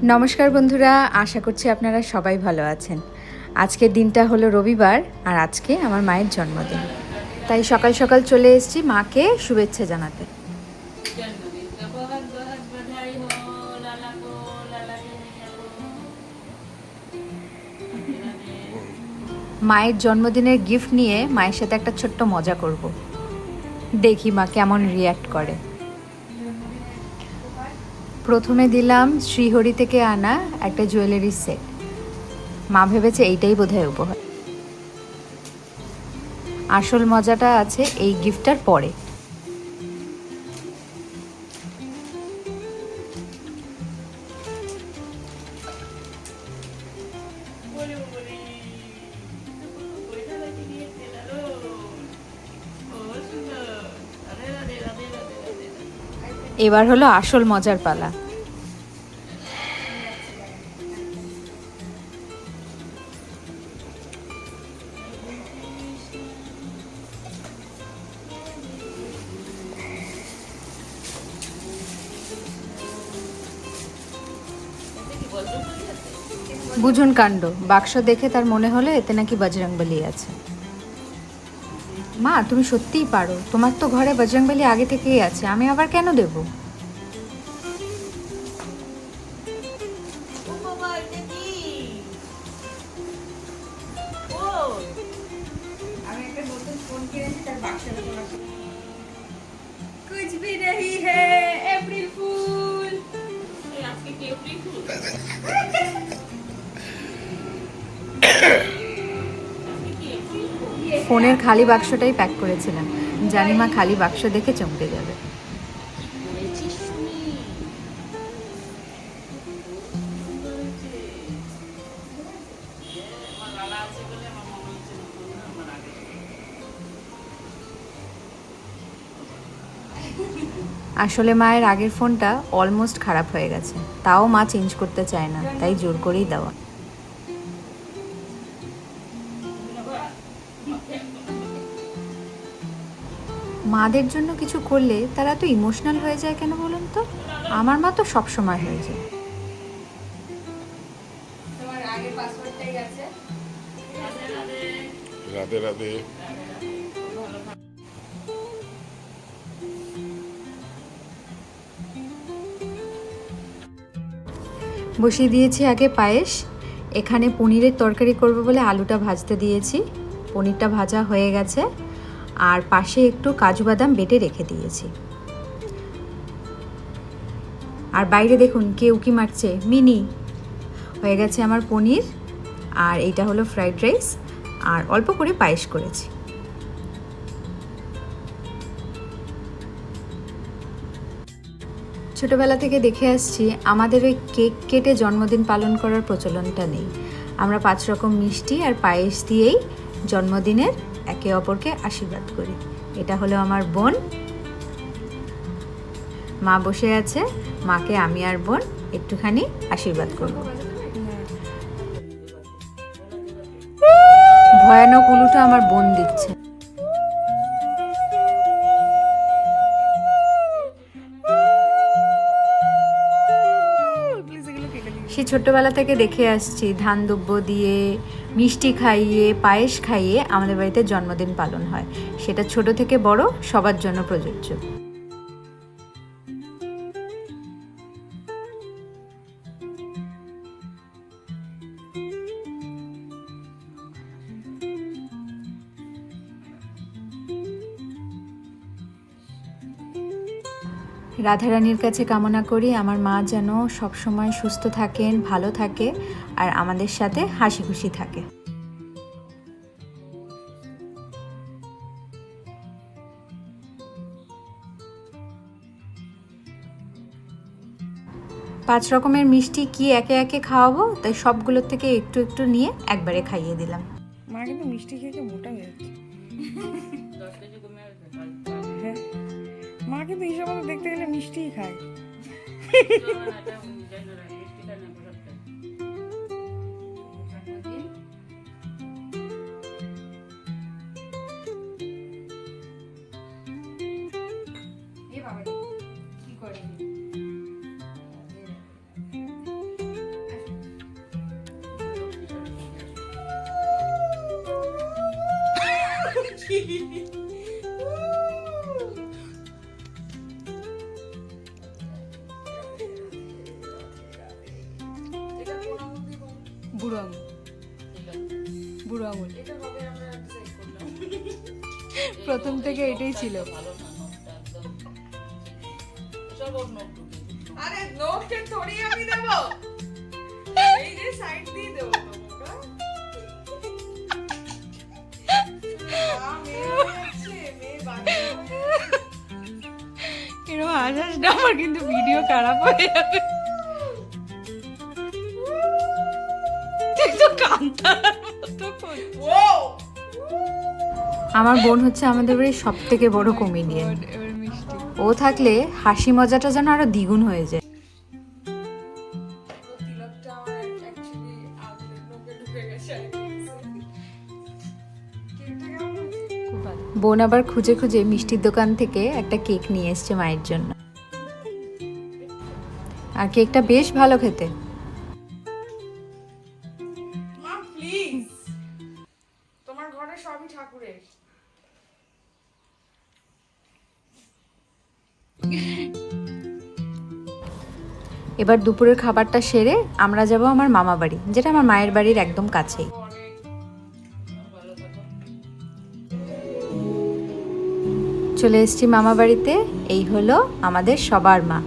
নমস্কার বন্ধুরা, আশা করছি আপনারা সবাই ভালো আছেন। আজকের দিনটা হলো রবিবার আর আজকে আমার মায়ের জন্মদিন, তাই সকাল সকাল চলে এসেছি মাকে শুভেচ্ছা জানাতে। মায়ের জন্মদিনের গিফট নিয়ে মায়ের সাথে একটা ছোট্ট মজা করব, দেখি মা কেমন রিয়্যাক্ট করে। প্রথমে দিলাম শ্রীহরি থেকে আনা একটা জুয়েলারি সেট। মা ভেবেছে এইটাই বোধহয় উপহার। আসল মজাটা আছে এই গিফটটার পরে। এবার হলো আসল মজার পালা। বুঝুন কাণ্ড, বাক্স দেখে তার মনে হলো এতে নাকি বজরংবলী আছে। মা তুমি সত্যিই পারো, তোমার তো ঘরে বজরংবলী আগে থেকেই আছে, আমি আবার কেন দেব? कुछ भी नहीं है अप्रैल फूल। ফোনের খালি বাক্সটাই প্যাক করেছিলাম, জানি মা খালি বাক্স দেখে চমকে যাবে। আসলে মায়ের আগের ফোনটা অলমোস্ট খারাপ হয়ে গেছে, তাও মা চেঞ্জ করতে চায় না, তাই জোর করেই দেওয়া। মাদের জন্য কিছু করলে তারা তো ইমোশনাল হয়ে যায় কেন বলুন তো? আমার মা তো সবসময় হয়ে যায়। তোমার আগের পাসওয়ার্ডটাই আছে। রাধে রাধে। বসিয়ে দিয়েছি আগে পায়েস। এখানে পনিরের তরকারি করব বলে আলুটা ভাজতে দিয়েছি, পনিরটা ভাজা হয়ে গেছে। আর পাশে একটু কাজু বাদাম বেটে রেখে দিয়েছি। আর বাইরে দেখুন কে উকি মারছে, মিনি। হয়ে গেছে আমার পনির, আর এইটা হলো ফ্রাইড রাইস, আর অল্প করে পায়েস করেছি। ছোটোবেলা থেকে দেখে আসছি আমাদের ওই কেক কেটে জন্মদিন পালন করার প্রচলনটা নেই। আমরা 5 রকম মিষ্টি আর পায়েস দিয়েই জন্মদিনের একে অপরকে আশীর্বাদ করি। এটা হলো আমার বোন, মা বসে আছে, মাকে আমি আর বোন একটুখানি আশীর্বাদ করব। ভয়ানক উলুটা আমার বোন দিচ্ছে। সে ছোট্টবেলা থেকে দেখে আসছি ধান দুব্য দিয়ে, মিষ্টি খাইয়ে, পায়েস খাইয়ে আমাদের বাড়িতে জন্মদিন পালন হয়। সেটা ছোট থেকে বড় সবার জন্য প্রযোজ্য। রাধারানীর কাছে কামনা করি আমার মা যেন সবসময় সুস্থ থাকেন, ভালো থাকে, আর আমাদের সাথে হাসি খুশি থাকে। পাঁচ রকমের মিষ্টি কি একে একে খাওয়াবো, তাই সবগুলোর থেকে একটু একটু নিয়ে একবারে খাইয়ে দিলাম। মা কিন্তু মিষ্টি খেয়ে মোটা হয়ে যাচ্ছে। হ্যাঁ, মা কিন্তু হিসাব মতো দেখতে গেলে মিষ্টিই খায়। কি করে বুড়ো আঙুল, বুড়ো আঙুল প্রথম থেকে এটাই ছিল। আরে নোটকে থোড়ি আমি দেব, এই যে সাইড দিয়ে দেব তোমাকে। এরকম হাসাস না, আমার কিন্তু ভিডিও খারাপ হয়ে যাবে। তুই তো কান্তার মতো করছিস। আমার বোন হচ্ছে আমাদের বাড়ির সব থেকে বড় কমেডিয়ান। ও থাকলে হাসি মজাটা যেন আরো দ্বিগুণ হয়ে যায়। তিলকটা আমার অ্যাকচুয়ালি আগুনের নোকে ঢুকে গেছে। কেকটা কেমন হয়েছে? বোন আবার খুঁজে খুঁজে মিষ্টির দোকান থেকে একটা কেক নিয়ে এসেছে মায়ের জন্য, আর কেকটা বেশ ভালো খেতে। মা প্লিজ, তোমার ঘরে সবই ঠাকুরের। এবার দুপুরের খাবারটা সেরে আমরা যাব আমার মামা বাড়ি, যেটা আমার মায়ের বাড়ির একদম কাছেই। চলে এসেছি মামা বাড়িতে। এই হলো আমাদের সবার মা।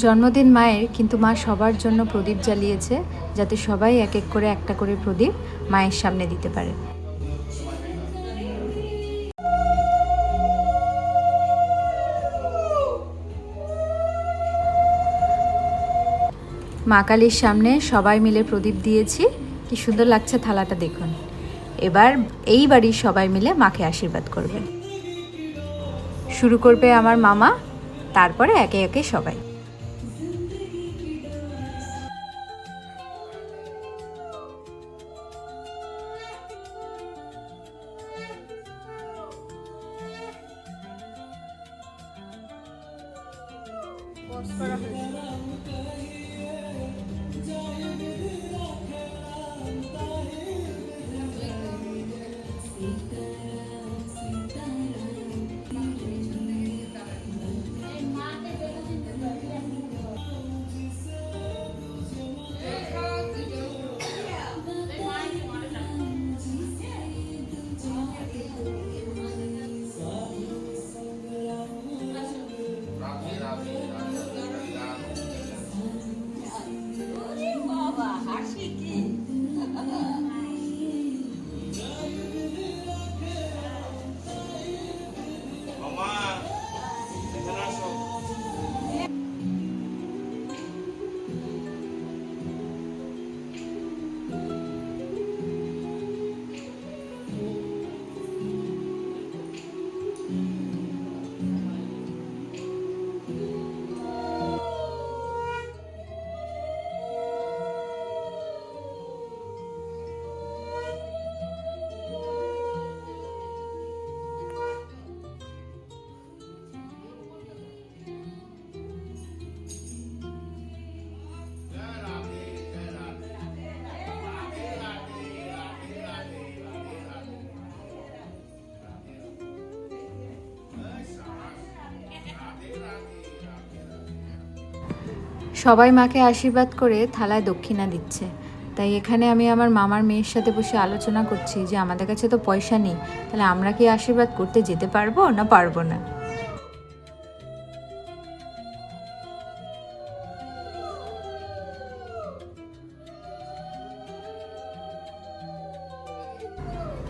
জন্মদিন মায়ের, কিন্তু মা সবার জন্য প্রদীপ জ্বালিয়েছে, যাতে সবাই এক এক করে একটা করে প্রদীপ মায়ের সামনে দিতে পারে। মা কালীর সামনে সবাই মিলে প্রদীপ দিয়েছি। কি সুন্দর লাগছে থালাটা দেখুন। এবার এই বাড়ির সবাই মিলে মাকে আশীর্বাদ করবে। শুরু করবে আমার মামা, তারপরে একে একে সবাই। সবাই মাকে আশীর্বাদ করে থালায় দক্ষিণা দিচ্ছে। তাই এখানে আমি আমার মামার মেয়ের সাথে বসে আলোচনা করছি যে আমাদের কাছে তো পয়সা নেই, তাহলে আমরা কি আশীর্বাদ করতে যেতে পারবো না পারবো না।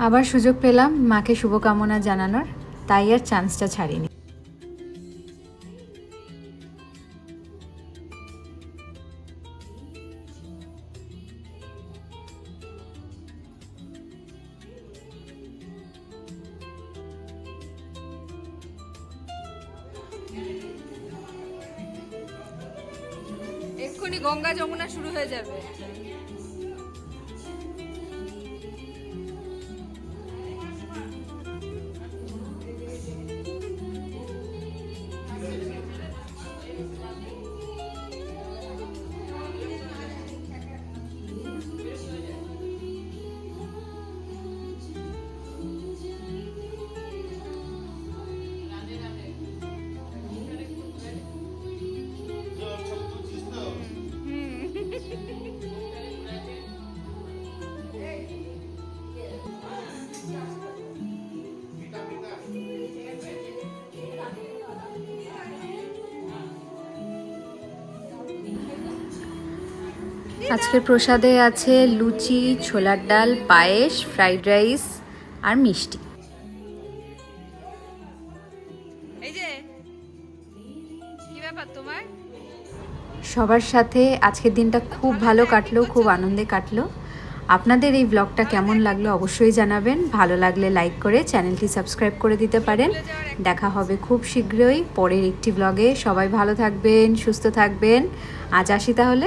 আবার সুযোগ পেলাম মাকে শুভকামনা জানানোর, তাই আর চান্সটা ছাড়িনি। এক্ষুনি গঙ্গা যমুনা শুরু হয়ে যাবে। আজকের প্রসাদে আছে লুচি, ছোলার ডাল, পায়েস, ফ্রাইড রাইস আর মিষ্টি। এই যে কি ব্যাপার তোমার? সবার সাথে আজকের দিনটা খুব ভালো কাটলো, খুব আনন্দে কাটলো। আপনাদের এই ব্লগটা কেমন লাগলো অবশ্যই জানাবেন। ভালো লাগলে লাইক করে চ্যানেলটি সাবস্ক্রাইব করে দিতে পারেন। দেখা হবে খুব শীঘ্রই পরের একটি ব্লগে। সবাই ভালো থাকবেন, সুস্থ থাকবেন। আজ আসি তাহলে।